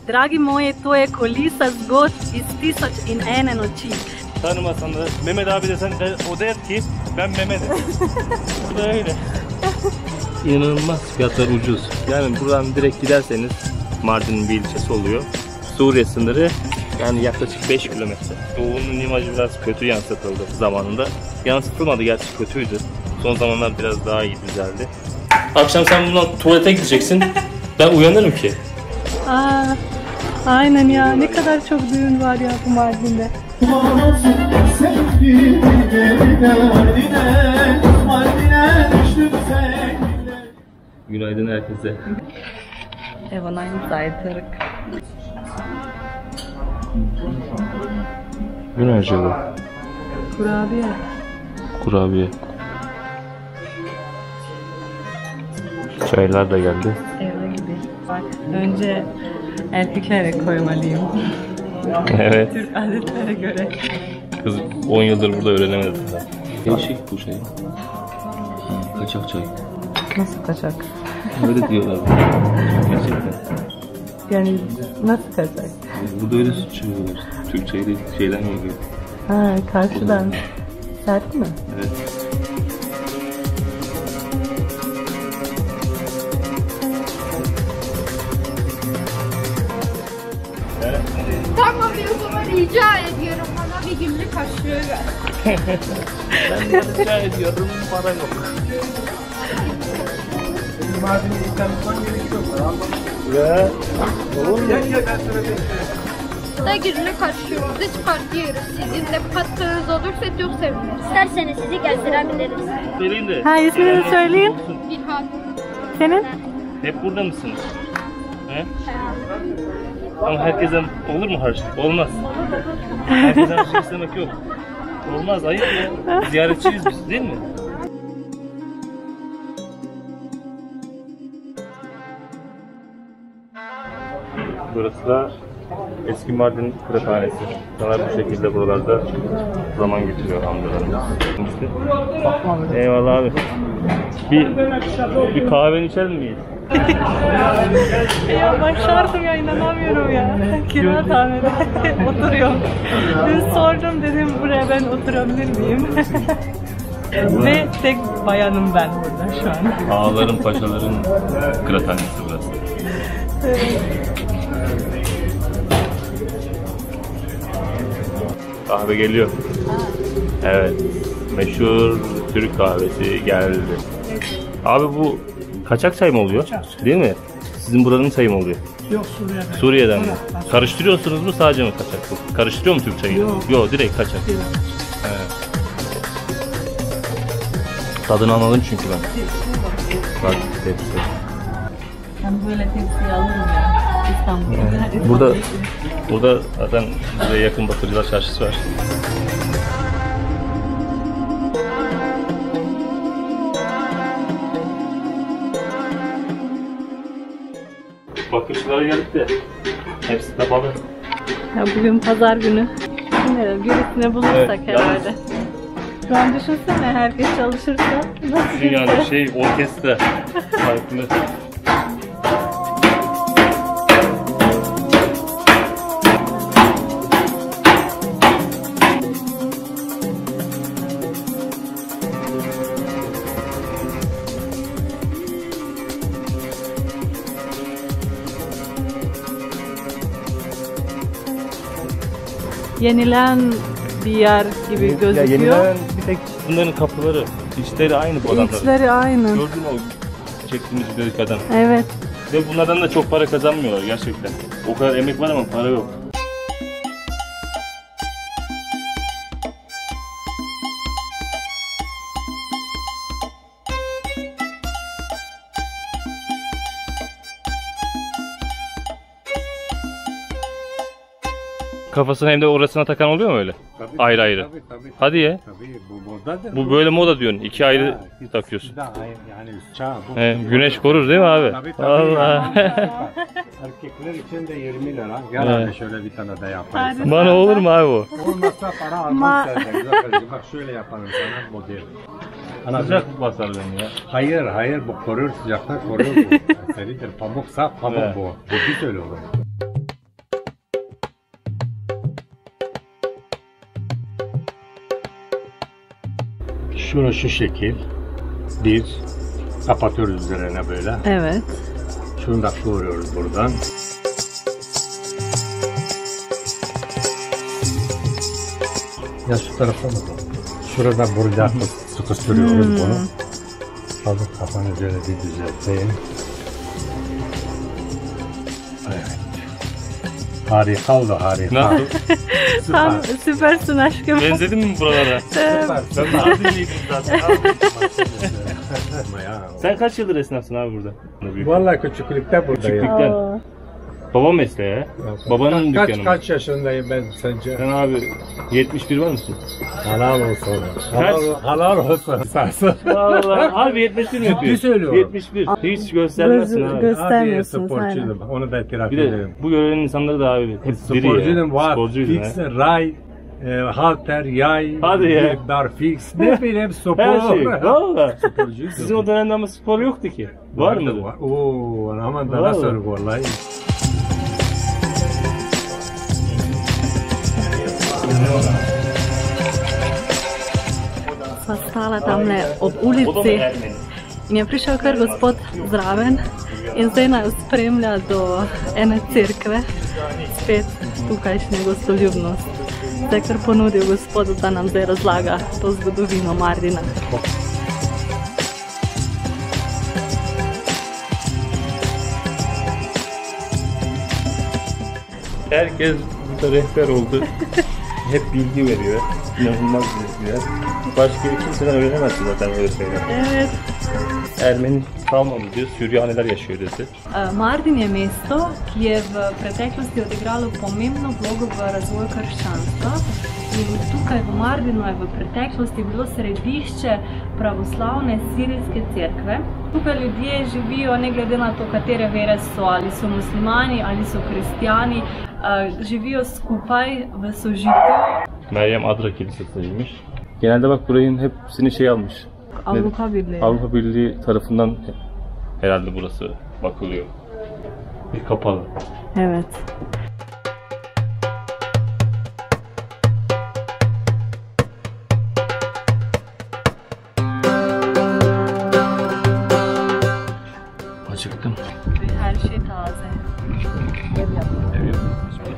Dragi moji, to je kulisa zgodb iz 1001 noči. Tanımasan da Mehmet abi desen o der ki ben Mehmet'im. Bu da öyle. İnanılmaz fiyatlar ucuz. Yani buradan direkt giderseniz Mardin'in bir ilçesi oluyor. Suriye sınırı yani yaklaşık 5 kilometre. Doğu'nun imajı biraz kötü yansıtıldı zamanında. Yansıtılmadı, gerçi kötüydü. Son zamanlar biraz daha iyi düzeldi. Akşam sen bundan tuvalete gideceksin. Ben uyanırım ki. Aynen ya, ne kadar çok düğün var ya bu Mardin'de. Günaydın herkese. Evo einen Zeitrück. Bu ne acaba? Kurabiye. Kurabiye. Çaylar da geldi. Evde gibi. Bak, önce erkeklere koymalıyım. Evet. Türk adetlere göre. Kız 10 yıldır burada öğrenemedi daha. Değişik bu şey. Kaçak çay. Nasıl kaçak? Öyle diyorlar. Gerçekten. Yani nasıl kaçak? Burada öyle süt çeviriyorlar. Türk çayı değil, şeyden geliyor. Ha, karşıdan. Sert mi? Evet. Tamam, o zaman rica ediyorum, bana bir günlük kaşığı ver. Ben de rica ediyorum, para yok. Mardin'e İstanbul'dan gerekiyor. Ya, olur mu? Da günlük kaşığımızı çıkartıyoruz. Sizin de katkınız olursa çok seviniriz. İsterseniz sizi gezdirebiliriz. Söyleyin de. Ha, ismini söyleyin. İlhan. Senin? Hep burada mısınız? He? Ama herkesten olur mu harçlık? Olmaz. Herkesten harçlık istemek yok. Olmaz, ayıp ya. Ziyaretçiyiz biz, değil mi? Burası da eski Mardin kıraathanesi. Sana bu şekilde buralarda zaman geçiriyor amcalarımız. Eyvallah abi. Bir kahveni içelim miyiz? Ya başardım ya, inanamıyorum ya. Kıraathanede oturuyorum. Dün sordum, dedim buraya ben oturabilir miyim? Ve tek bayanım ben burada şu an. Ağaların, paşaların kıraathanesi burası. Kahve geliyor. Evet. Meşhur Türk kahvesi geldi. Abi bu kaçak çay mı oluyor? Değil mi? Sizin buranın çayı mı oluyor? Yok, Suriye'den. Suriye'den mi? Karıştırıyorsunuz mu, sadece mi kaçak bu? Karıştırıyor mu Türk çayı? Yok, direkt kaçak. Evet. Tadını anladım çünkü ben. Bak tepsi. Ben böyle tepsiyi alırım ya. İstanbul'da. Burada zaten bize yakın Batırcılar Çarşısı var. Bakırcılara geldik de hepsi kapalı. Ya bugün pazar günü. Yine birisine bulursak Evet, herhalde. Şu an düşünsene, herkes çalışırsa nasıl Yani orkestra farklı. Yenilen bir yer gibi gözüküyor. Ya yenilen bir tek bunların kapıları, içleri aynı bu adamların. İçleri aynı. Gördün mü o çektiğimiz videodan? Evet. Ve bunlardan da çok para kazanmıyorlar gerçekten. O kadar emek var ama para yok. Kafasına hem de orasına takan oluyor mu öyle? Tabii, ayrı ayrı. Tabii. Hadi ya. Tabii, bu modadır. Bu böyle moda diyorsun. İki ayrı Ha, takıyorsun. Yani çağ bu. Güneş korur değil mi abi? Tabii. Allah. Erkekler için de 20 lira. Gel abi şöyle bir tane de yaparız. Bana olur mu abi bu? Olmazsa para almam senden. Güzel kardeşim. Bak şöyle yaparım sana model. Sıcak basar beni ya. Hayır bu korur, sıcaktan korur bu. Seridir, pamuk saf pamuk Evet. bu. Bu bir öyle olur. Şunu şu şekil. Bir. Kapatıyoruz üzerine böyle. Evet. Şunu da kıvırıyoruz buradan. Ya şu tarafa mı? Şurada burada sıkıştırıyoruz bunu. Fazla kafanı şöyle bir düzelteyim. Evet. Harika oldu, harika. Nasıl? Tam süpersin aşkım. Benzedin mi buralara? Ben Mardinliydim zaten. Sen kaç yıldır esnafsın abi burada? Vallahi küçüklükte buradayım. Küçüklükten. Baba mesleği ya. Babanın dükkanı mı? Kaç yaşındayım ben sence? Sen abi 71 var mısın? Halal olsun. Kaç? Halal olsun. Sarsın. Vallahi abi 71 mi yapıyor? Ciddi söylüyorum. 71. Hiç göstermezsin abi. Göstermiyorsunuz aynen. Sporcuydum. Onu da itiraf Bir de ederim. bu görenin insanları da abi hep diri ya. Sporcuydum var. Sporcuydun Fix, ha. ray, halter, yay, Hadi ya. bar fix. Ne bileyim spor. Her şey. Valla. Sporcuydum. Sizin o dönemde ama spor yoktu ki. Var mıydı? Var. Oo, aman da Vallahi. nasıl vallahi. Sva stala tamle ob O da mı ulici Ermeni? in je prišel kar gospod zraven in zdaj nas spremlja do ene cerkve, spet tukajšnja gostoljubnost. Zdaj kar ponudil gospodu, da nam zdaj razlaga to zgodovino Mardina. Herkes burada rehber oldu. Hep bilgi veriyor. İnanılmaz bilgiler. Başka kimseden öğrenemezsin zaten öyle şeyler. Evet. Ermeni kalmadı diyor, Süryaniler yaşıyor dedi. Mardin je mesto, ki je v preteklosti odigralo pomembno vlogo v razvoju krščanstva. In tukaj v Mardinu je v preteklosti bilo središče pravoslavne sirijske cerkve. Tukaj ljudje živijo ne glede na to, katere vere so, ali so muslimani, ali so kristijani, živijo skupaj v sožitju. Meryem Adra Kilisesi'ymiş. Genelde bak burayın hepsini şey almış. Avrupa Birliği. Avrupa Birliği tarafından herhalde burası bakılıyor. Bir kapalı. Evet. Acıktım. Her şey taze.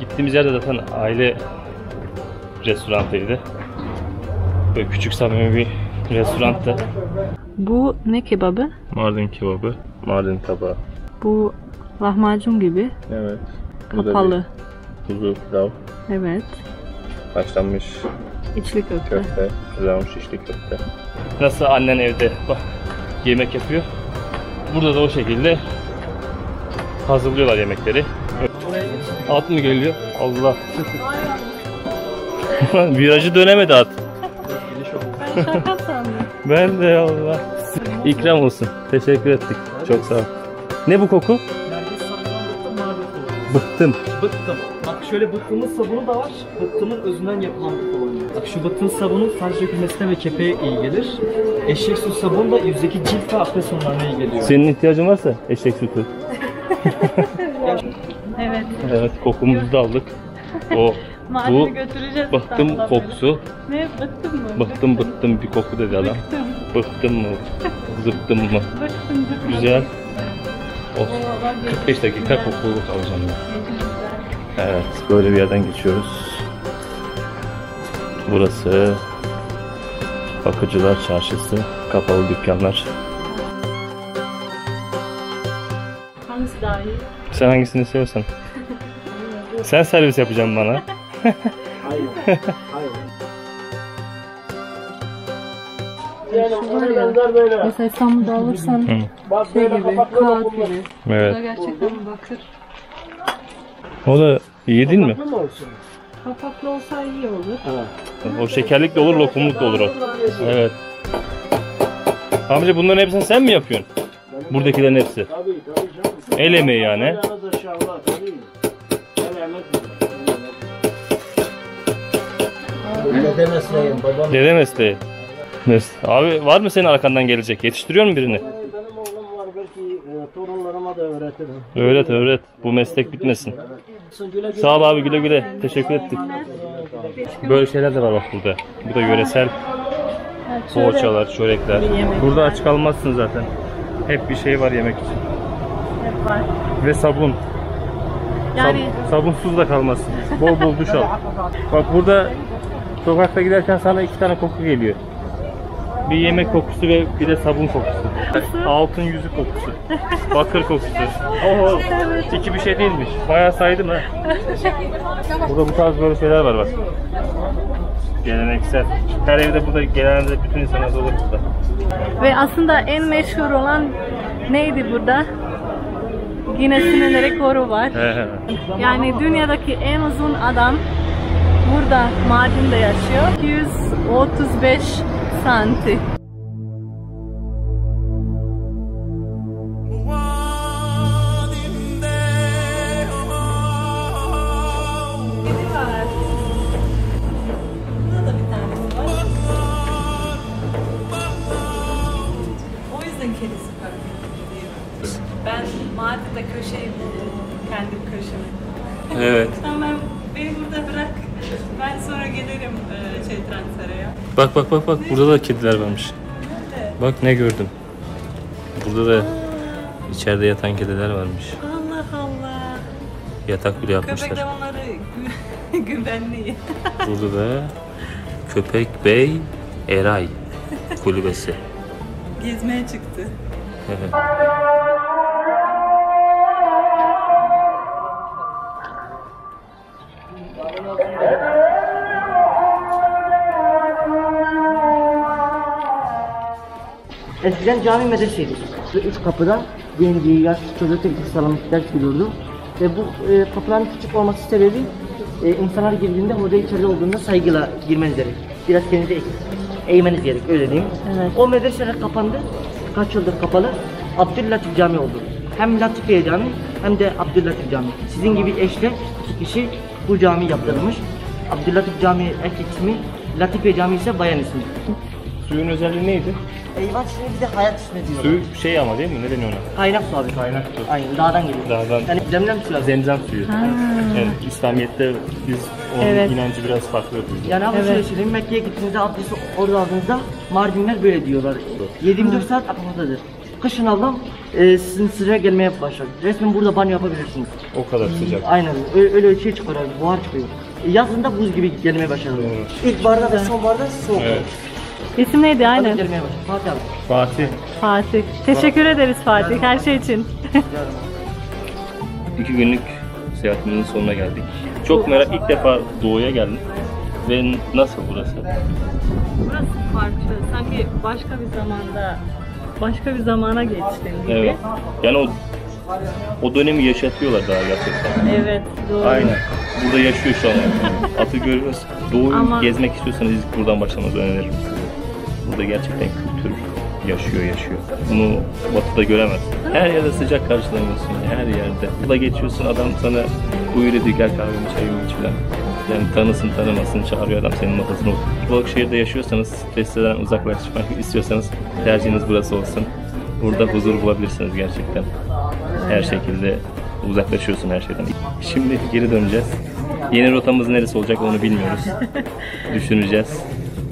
Gittiğimiz yerde zaten aile restorantıydı. Böyle küçük samimi bir restoranttı. Bu ne kebabı? Mardin kebabı, Mardin tabağı. Bu lahmacun gibi. Evet. Bu da Kapalı. bir kuzu pilav, Evet. haşlanmış İçli köfte. köfte, kızarmış içli köfte. Nasıl annen evde bak yemek yapıyor. Burada da o şekilde hazırlıyorlar yemekleri. At mı geliyor? Allah. Virajı dönemedi at. Ben şaka sandım. Ben de Allah. İkram olsun. Teşekkür ettik. Çok sağ ol. Ne bu koku? Bıktım. Bıttım. Bak şöyle bıttımın sabunu da var. Bıttımın özünden yapılan bir kolonya. Bak şu bıttın sabunu saç dökülmesine ve kepeğe iyi gelir. Eşek sütü sabunu da yüzdeki cilt ve akne sorunlarına iyi geliyor. Senin ihtiyacın varsa eşek sütü. Evet. Evet, kokumuzu da aldık. O Mardin'e bu götüreceğiz. bıktım İstanbul'a kokusu. böyle. Ne? Bıktım mı? Bıktım bir koku dedi adam. Bıktım. Bıktım mı? Zıktım mı? Bıktım. Güzel. Oo, Of. bak, 45 dakika kokuluk alacağım ben. Evet, böyle bir yerden geçiyoruz. Burası Bakıcılar Çarşısı, kapalı dükkanlar. Hangisi daha iyi? Sen hangisini seviyorsan. Sen servis yapacaksın bana. Mesela İstanbul'da alırsan şey gibi, kağıt gibi. Bu da Evet. gerçekten bakır. O da iyi değil mi? Kapaklı olsa iyi olur. O şekerlik de olur, lokumluk da olur o. Evet. Amca bunların hepsini sen mi yapıyorsun? Buradakilerin hepsi. El emeği yani. Dede mesleğim babam. Dede mesleği. Abi var mı senin arkandan gelecek? Yetiştiriyor mu birini? Benim oğlum var belki torunlarıma da öğretirim. Öğret. Bu meslek bitmesin. Sağ ol abi, güle güle. Teşekkür ettik. Böyle şeyler de var bak burada. Bu da yöresel çörek. Poğaçalar, çörekler. Bir yemek Burada var. aç kalmazsın zaten. Hep bir şey var yemek için. Hep var. Ve sabun. Yani Sabunsuz da kalmazsın. Bol bol duş al. Bak burada sokakta giderken sana 2 tane koku geliyor. Bir yemek kokusu ve bir de sabun kokusu. Altın yüzük kokusu. Bakır kokusu. Oho. İki bir şey değilmiş. Bayağı saydım ha. Burada bu tarz böyle şeyler var bak. Geleneksel. Her evde burada genelde bütün insanlar olur burada. ve aslında en meşhur olan neydi burada? Guinness'in rekoru var. Yani dünyadaki en uzun adam burada Mardin'de yaşıyor. 235 santi. O yüzden kedisi ben Mardin'de köşeyi buldum. Kendim köşemi. Evet. Tamam, beni burada bırak. Ben sonra gelirim Transfer'e. Bak. Burada da kediler varmış. Bak ne gördüm. Burada da içeride yatan kediler varmış. Allah Allah. Yatak bile yapmışlar. Köpekler onları güvenli. Burada da Köpek Bey Eray kulübesi. Gezmeye çıktı. Evet. Eskiden cami medreseydi. Ve üç kapıda genci, yaşlı, çocuk teknik sağlamak ders biliyordu. Ve bu kapıların küçük olması sebebi insanlar girdiğinde orada içeride olduğunda saygıyla girmeniz gerek. Biraz kendinizi eğmeniz gerek, öyle diyeyim. Evet. O medreseler kapandı. Kaç yıldır kapalı. Abdüllatif Cami oldu. Hem Latifiye Cami hem de Abdüllatif Cami. Sizin gibi eşler 2 kişi bu cami yaptırmış. Abdüllatif Cami erkek ismi, Latifiye Cami ise bayan ismi. Suyun özelliği neydi? Eyvan ismi bir de hayat ismi diyorlar. Suyu şey ama değil mi? Ne deniyor ona? Kaynak su abi. Kaynak su. Aynen dağdan geliyor. Dağdan. Yani zemlem suyu abi. Zemzem suyu. Yani İslamiyet'te biz onun Evet. inancı biraz farklı. Yani abi şöyle söyleyeyim, Mekke'ye gittiğinizde abdesti orada aldığınızda Mardinler böyle diyorlar. 7-24 saat akıllıdadır. Kışın ablam sizin sıra gelmeye başlar. Resmen burada banyo yapabilirsiniz. O kadar sıcak. Aynen öyle şey çıkıyor abi, buhar çıkıyor. Yazında buz gibi gelmeye başlar. İlk barda ve son barda soğuk. Evet. İsim neydi Tabii aynen? gelmeye başlar. Fatih abi. Fatih. Fatih. Teşekkür ederiz Fatih her şey için. 2 günlük seyahatimizin sonuna geldik. Çok merak, ilk defa doğuya geldim. Ve nasıl burası? Burası farklı. Sanki başka bir zamana geçtin gibi. Evet. Yani o dönemi yaşatıyorlar daha gerçekten. Evet, doğru. Aynen. Burada yaşıyor şu an. Atı görüyoruz. Doğuyu Ama- gezmek istiyorsanız ilk buradan başlamanızı öneririm size. Burada gerçekten kültür yaşıyor. Bunu Batı'da göremezsin. Her yerde sıcak karşılanıyorsun. Her yerde. Burada geçiyorsun, adam sana buyur ediyor, gel kahvemi çayımı iç falan. Yani tanısın tanımasın çağırıyor adam senin masasına otur. Balıkşehir'de yaşıyorsanız, stresten uzaklaşmak istiyorsanız tercihiniz burası olsun. Burada huzur bulabilirsiniz gerçekten. Her şekilde uzaklaşıyorsun her şeyden. Şimdi geri döneceğiz. Yeni rotamız neresi olacak onu bilmiyoruz. Düşüneceğiz.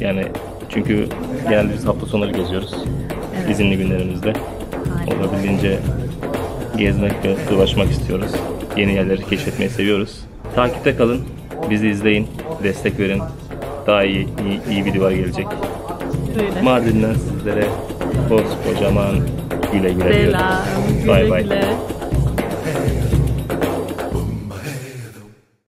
Yani çünkü genelde biz hafta sonları geziyoruz. İzinli günlerimizde. Olabildiğince gezmek ve dolaşmak istiyoruz. Yeni yerleri keşfetmeyi seviyoruz. Takipte kalın. Bizi izleyin. Destek verin. Daha iyi videolar gelecek. Böyle. Mardin'den sizlere kocaman güle güle diyorum. Selam. Bay Güle bay. güle.